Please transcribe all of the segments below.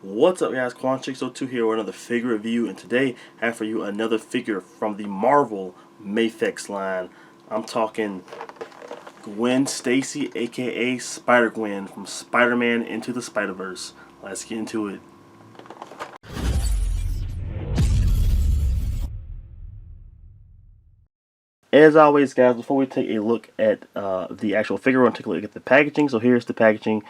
What's up guys, Quan602 here with another figure review, and today I have for you another figure from the Marvel Mafex line. I'm talking Gwen Stacy, aka Spider Gwen from Spider-Man Into the Spider-Verse. Let's get into it. As always, guys, before we take a look at the actual figure, we're going to take a look at the packaging. So here's the packaging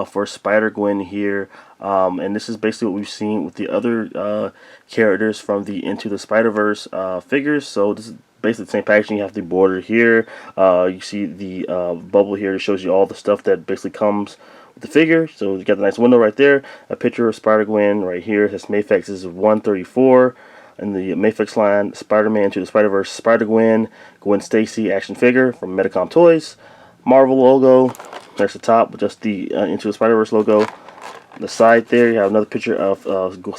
for Spider Gwen here. And this is basically what we've seen with the other characters from the Into the Spider-Verse figures. So this is basically the same packaging. You have the border here. You see the bubble here that shows you all the stuff that basically comes with the figure. So you got the nice window right there. A picture of Spider Gwen right here. It says Mafex is 134. In the Mafex line, Spider-Man Into the Spider-Verse, Spider Gwen, Gwen Stacy action figure from Medicom Toys. Marvel logo. There's the top with just the Into the Spider-Verse logo. On the side there, you have another picture of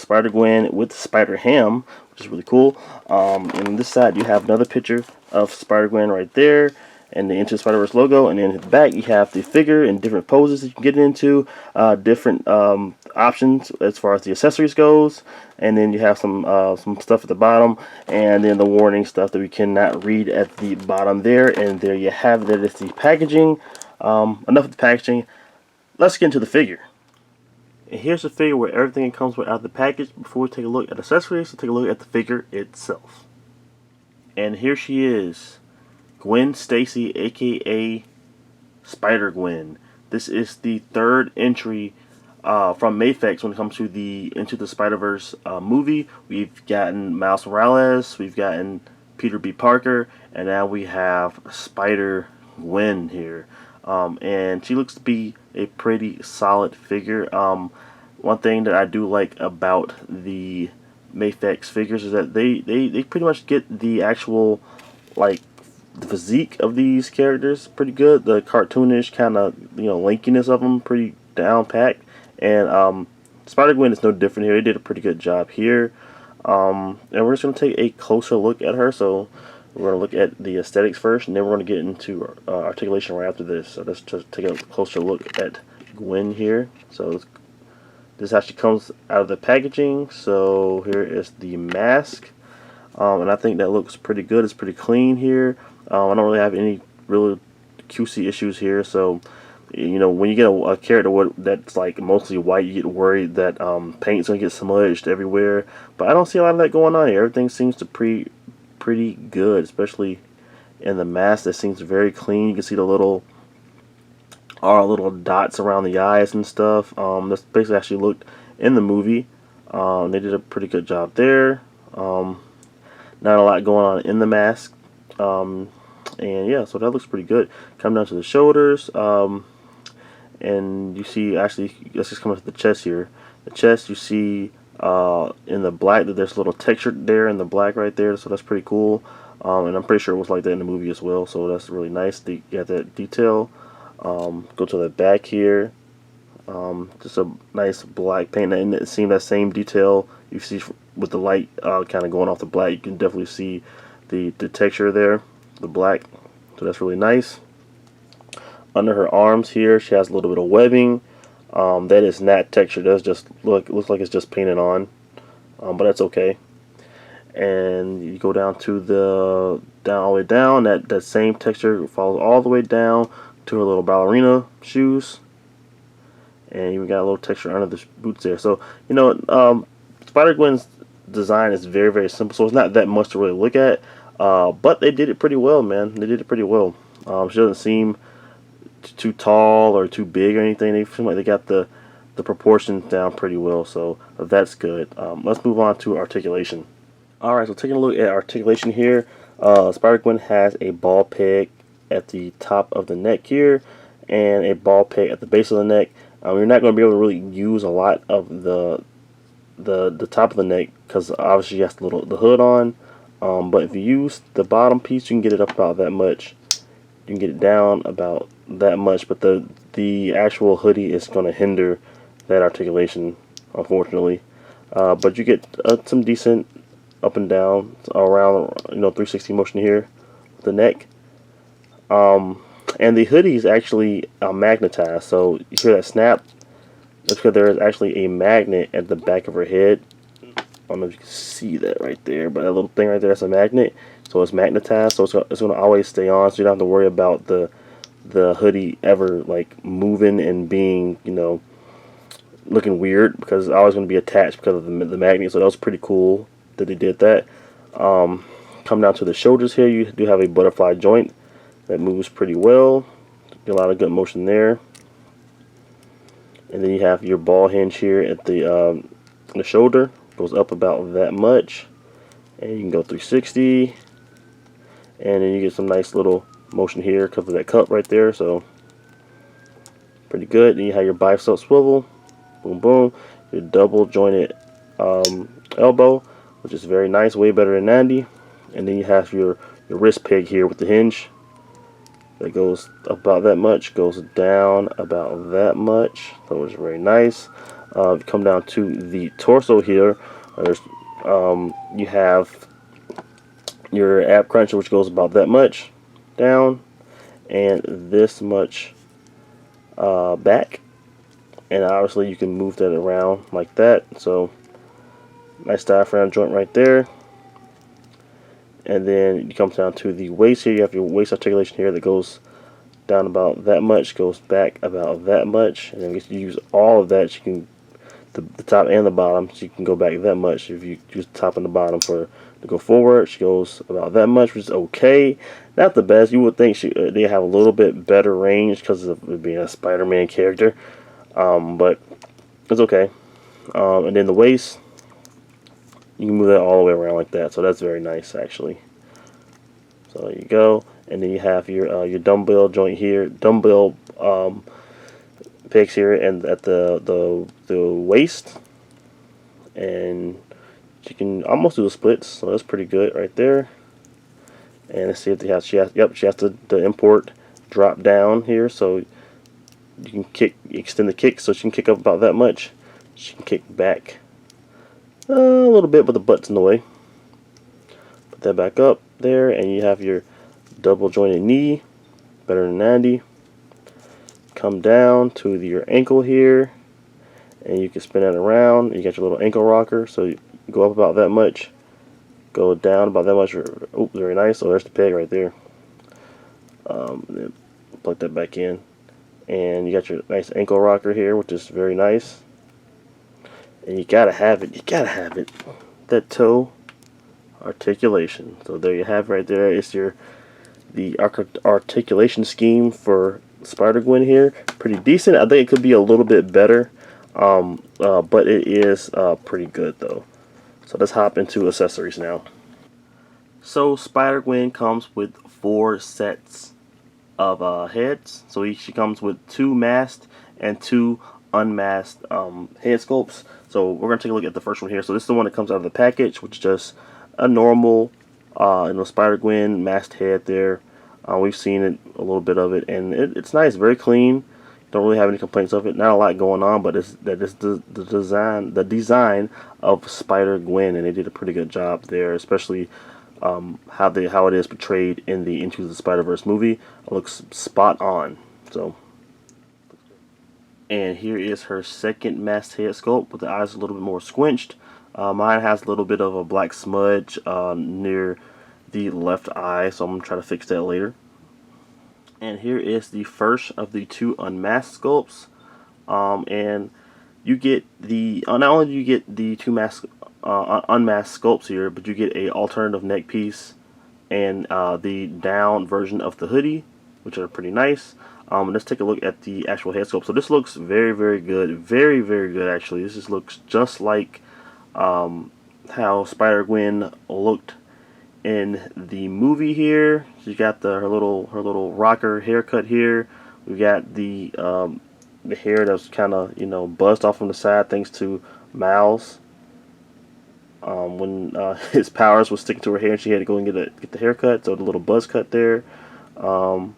Spider Gwen with Spider Ham, which is really cool. And on this side, you have another picture of Spider Gwen right there, and the Into the Spider-Verse logo. And then in the back, you have the figure in different poses that you can get into, different options as far as the accessories goes. And then you have some stuff at the bottom, and then the warning stuff that we cannot read at the bottom there. And there you have it. That is the packaging. Enough of the packaging. Let's get into the figure. And here's the figure where everything comes out of the package. Before we take a look at accessories, we'll take a look at the figure itself. And here she is, Gwen Stacy, aka Spider Gwen. This is the third entry from Mafex when it comes to the Into the Spider-Verse movie. We've gotten Miles Morales, we've gotten Peter B. Parker, and now we have Spider Gwen here. And she looks to be a pretty solid figure. One thing that I do like about the Mafex figures is that they pretty much get the actual, like, the physique of these characters pretty good. The cartoonish kind of, lankiness of them pretty down packed. And Spider Gwen is no different here. They did a pretty good job here. And we're just going to take a closer look at her. So we're going to look at the aesthetics first, and then we're going to get into articulation right after this. So let's just take a closer look at Gwen here. So this is how she comes out of the packaging. So here is the mask. And I think that looks pretty good. It's pretty clean here. I don't really have any real QC issues here. So, when you get a character that's like mostly white, you get worried that paint's going to get smudged everywhere. But I don't see a lot of that going on here. Everything seems to pretty good, especially in the mask. That seems very clean. You can see the little dots around the eyes and stuff. That's basically actually looked in the movie. They did a pretty good job there. Not a lot going on in the mask. And yeah, so that looks pretty good. Come down to the shoulders. And you see, actually, let's just come up to the chest here. The chest, you see in the black that there's a little texture there in the black right there, so that's pretty cool. And I'm pretty sure it was like that in the movie as well, so that's really nice. You got that detail. Go to the back here. Just a nice black paint, and it seems that same detail you see with the light kind of going off the black. You can definitely see the texture there, the black, so that's really nice. Under her arms here, she has a little bit of webbing. That is not texture. That's just looks like it's just painted on, but that's okay. And you go down to all the way down. That same texture follows all the way down to her little ballerina shoes, and you got a little texture under the boots there. So Spider Gwen's design is very, very simple. So it's not that much to really look at, but they did it pretty well, man. They did it pretty well. She doesn't seem too tall or too big or anything. They seem like they got the proportions down pretty well, so that's good. Let's move on to articulation. Alright, so taking a look at articulation here, Spider Gwen has a ball peg at the top of the neck here, and a ball peg at the base of the neck. You're not going to be able to really use a lot of the top of the neck because obviously you have the hood on. But if you use the bottom piece, you can get it up about that much. You can get it down about that much, but the actual hoodie is going to hinder that articulation, unfortunately. But you get some decent up and down around 360 motion here with the neck. And the hoodie is actually magnetized, so you hear that snap. That's because there is actually a magnet at the back of her head. I don't know if you can see that right there, but that little thing right there, that's a magnet. So it's magnetized, so it's going to always stay on, so you don't have to worry about the hoodie ever like moving and being, you know, looking weird, because it's always going to be attached because of the magnet. So that was pretty cool that they did that. Come down to the shoulders here, you do have a butterfly joint that moves pretty well. Get a lot of good motion there. And then you have your ball hinge here at the shoulder. Goes up about that much, and you can go 360, and then you get some nice little motion here because of that cup right there. So pretty good. Then you have your bicep swivel, boom boom. Your double jointed elbow, which is very nice, way better than 90. And then you have your wrist peg here with the hinge that goes about that much, goes down about that much, so it's very nice. Come down to the torso here, there's you have your ab cruncher, which goes about that much down and this much back, and obviously you can move that around like that. So nice diaphragm joint right there. And then it comes down to the waist here. You have your waist articulation here that goes down about that much, goes back about that much, and then if you use all of that, you can the top and the bottom, so you can go back that much. If you use the top and the bottom to go forward, she goes about that much, which is okay. Not the best. You would think they have a little bit better range because of it being a Spider-Man character, but it's okay. And then the waist, you can move that all the way around like that, so that's very nice actually. So there you go. And then you have your dumbbell joint here, dumbbell pegs here, and at the waist, and you can almost do the splits, so that's pretty good right there. And let's see if she has the import drop down here, so you can extend the kick, so she can kick up about that much. She can kick back a little bit, but the butt's in the way. Put that back up there, and you have your double jointed knee, better than 90. Come down to your ankle here, and you can spin that around. You got your little ankle rocker, so you go up about that much, go down about that much. Oh, very nice. So there's the peg right there. Then plug that back in, and you got your nice ankle rocker here, which is very nice. And you gotta have it. You gotta have it. That toe articulation. So there you have it right there. It's the articulation scheme for Spider Gwen here. Pretty decent. I think it could be a little bit better, but it is pretty good though. So let's hop into accessories now. So Spider Gwen comes with 4 sets of heads. So she comes with 2 masked and 2 unmasked head sculpts. So we're gonna take a look at the first one here. So this is the one that comes out of the package, which is just a normal Spider Gwen masked head there. We've seen it, a little bit of it, and it's nice, very clean. Don't really have any complaints of it. Not a lot going on, but it's the design of Spider Gwen, and they did a pretty good job there, especially how it is portrayed in the Into the Spider-Verse movie. It looks spot on. So, and here is her second masked head sculpt with the eyes a little bit more squinched. Mine has a little bit of a black smudge near the left eye, so I'm going to try to fix that later. And here is the first of the 2 unmasked sculpts. And you get not only do you get the 2 unmasked sculpts here, but you get a alternative neck piece and the down version of the hoodie, which are pretty nice. Let's take a look at the actual head sculpt. So this looks very, very good. Very, very good actually. This just looks just like how Spider Gwen looked in the movie here. She got her little rocker haircut here. We got the hair that's kind of buzzed off from the side thanks to Miles. When his powers was sticking to her hair, and she had to go and get the haircut. So the little buzz cut there, and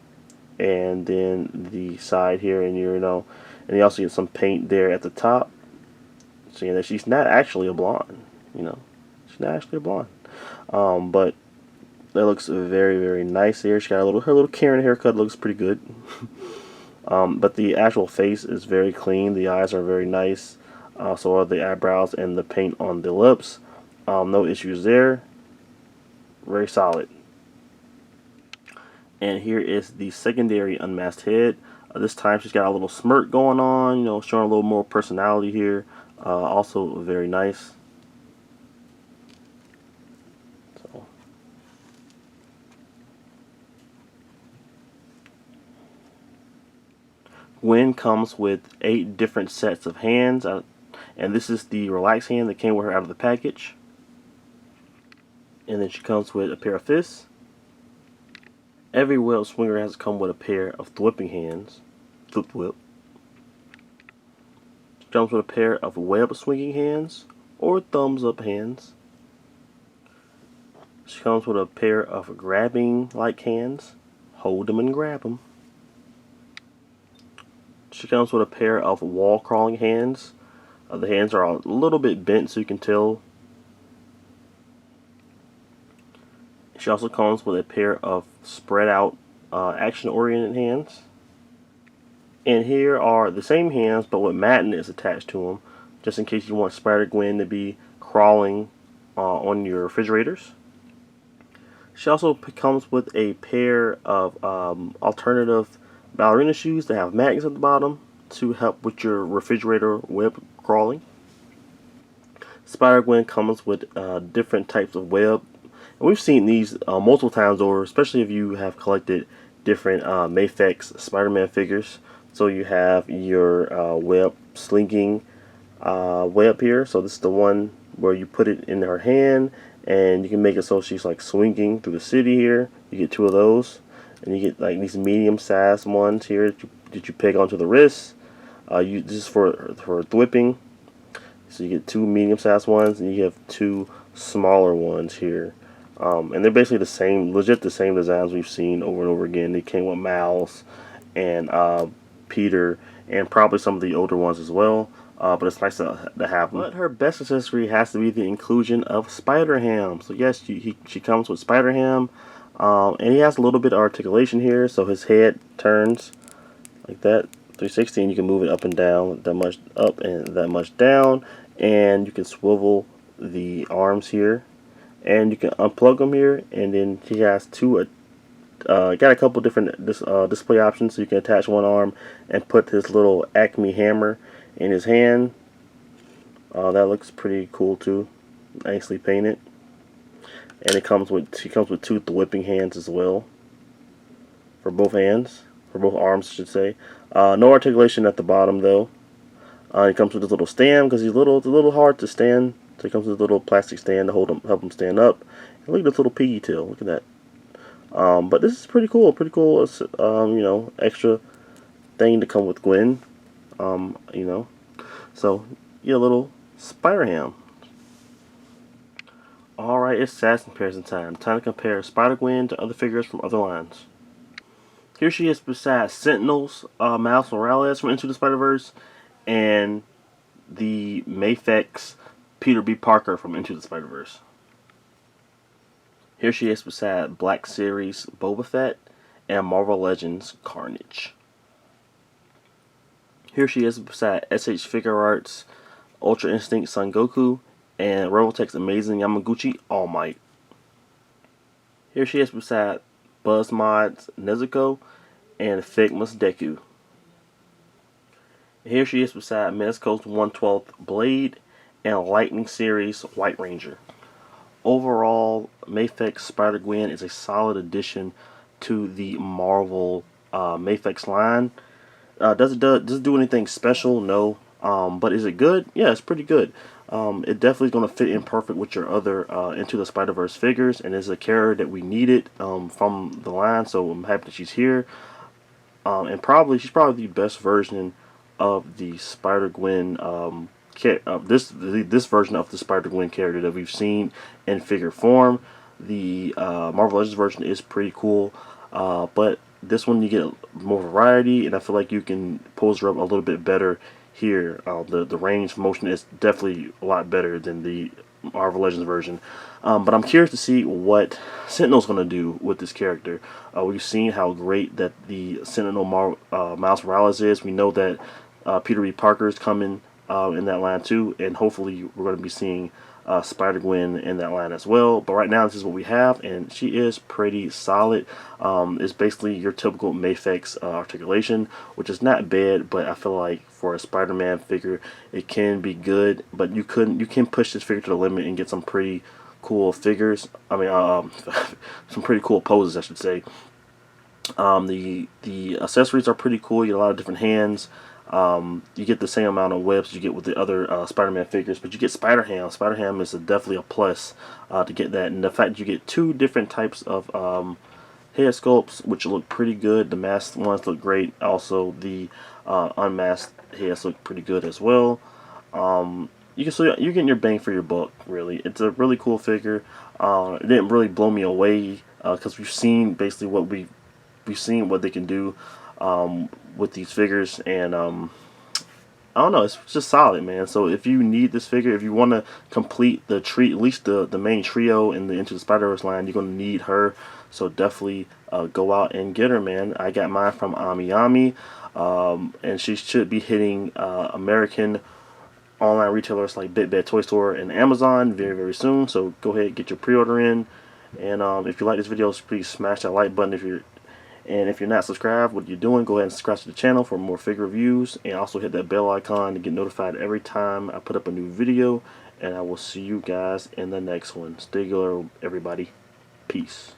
then the side here, and and you also get some paint there at the top, saying that she's not actually a blonde. She's not actually a blonde. But that looks very, very nice here. She got her little Karen haircut. Looks pretty good. But the actual face is very clean. The eyes are very nice. So are the eyebrows and the paint on the lips. No issues there. Very solid. And here is the secondary unmasked head. This time she's got a little smirk going on, you know, showing a little more personality here. Also very nice. So. Gwen comes with 8 different sets of hands, and this is the relaxed hand that came with her out of the package. And then she comes with a pair of fists. Every web swinger has come with a pair of thwipping hands. Thwip whip. She comes with a pair of web swinging hands or thumbs up hands. She comes with a pair of grabbing like hands. Hold them and grab them. She comes with a pair of wall crawling hands. The hands are a little bit bent so you can tell. She also comes with a pair of spread out action oriented hands. And here are the same hands but with magnets attached to them, just in case you want Spider Gwen to be crawling on your refrigerators. She also comes with a pair of alternative ballerina shoes that have magnets at the bottom to help with your refrigerator web crawling. Spider Gwen comes with different types of web. And we've seen these multiple times over, especially if you have collected different Mafex Spider-Man figures. So you have your web slinking web here. So this is the one where you put it in her hand and you can make it so she's like swinging through the city here. You get 2 of those. And you get like these medium-sized ones here that you peg onto the wrist. This is for thwipping. So you get 2 medium-sized ones, and you have 2 smaller ones here. And they're basically the same, legit the same designs we've seen over and over again. They came with Miles and Peter, and probably some of the older ones as well. But it's nice to have them. But her best accessory has to be the inclusion of Spider-Ham. So yes, she comes with Spider-Ham. And he has a little bit of articulation here, so his head turns like that, 360, and you can move it up and down, that much up and that much down, and you can swivel the arms here, and you can unplug them here, and then he has got a couple different display options, so you can attach one arm and put this little Acme hammer in his hand. That looks pretty cool too, nicely painted. And she comes with 2 thwipping hands as well, for both hands, for both arms, I should say. No articulation at the bottom though. He comes with this little stand because it's a little hard to stand. So he comes with a little plastic stand to help him stand up. And look at this little piggy tail. Look at that. But this is pretty cool. Pretty cool. You know, extra thing to come with Gwen. You know, so you get a little Spider-Ham. Alright, it's stats comparison time. Time to compare Spider Gwen to other figures from other lines. Here she is beside Sentinels, Miles Morales from Into the Spider-Verse, and the Mafex Peter B. Parker from Into the Spider-Verse. Here she is beside Black Series Boba Fett and Marvel Legends Carnage. Here she is beside SH Figure Arts Ultra Instinct Son Goku and Robotech's Amazing Yamaguchi All Might. Here she is beside BuzzMod's Nezuko and Figma's Deku. Here she is beside Medicom's 1/12 Blade and Lightning Series White Ranger. Overall, Mafex Spider Gwen is a solid addition to the Marvel Mafex line. Does it do anything special? No. But is it good? Yeah, it's pretty good. It definitely is going to fit in perfect with your other Into the Spider-Verse figures, and is a character that we needed from the line, so I'm happy that she's here. And she's probably the best version of the Spider Gwen this version of the Spider Gwen character that we've seen in figure form. The Marvel Legends version is pretty cool, but this one you get more variety, and I feel like you can pose her up a little bit better here. The range of motion is definitely a lot better than the Marvel Legends version. But I'm curious to see what Sentinel's going to do with this character. We've seen how great that the Sentinel Miles Morales is. We know that Peter B. Parker is coming in that line too, and hopefully we're going to be seeing Spider Gwen in that line as well. But right now this is what we have, and she is pretty solid. It's basically your typical Mafex articulation, which is not bad, but I feel like for a Spider-Man figure it can be good, but you can push this figure to the limit and get some pretty cool figures. I mean, some pretty cool poses, I should say. The accessories are pretty cool. You get a lot of different hands. You get the same amount of webs you get with the other Spider-Man figures, but you get Spider-Ham. Spider-Ham is definitely a plus to get that, and the fact that you get two different types of head sculpts, which look pretty good. The masked ones look great. Also, the unmasked heads look pretty good as well. So you're getting your bang for your buck. Really, it's a really cool figure. It didn't really blow me away because we've seen basically we've seen what they can do with these figures, and I don't know, it's just solid, man. So if you need this figure, if you want to complete the at least the main trio in the Into the Spider-Verse line, you're going to need her. So definitely go out and get her, man. I got mine from Ami Ami, and she should be hitting American online retailers like BitBet Toy Store and Amazon very, very soon. So go ahead and get your pre-order in. And if you like this video, please smash that like button. If you're not subscribed, what you're doing, go ahead and subscribe to the channel for more figure reviews, and also hit that bell icon to get notified every time I put up a new video. And I will see you guys in the next one. Stay good, everybody. Peace.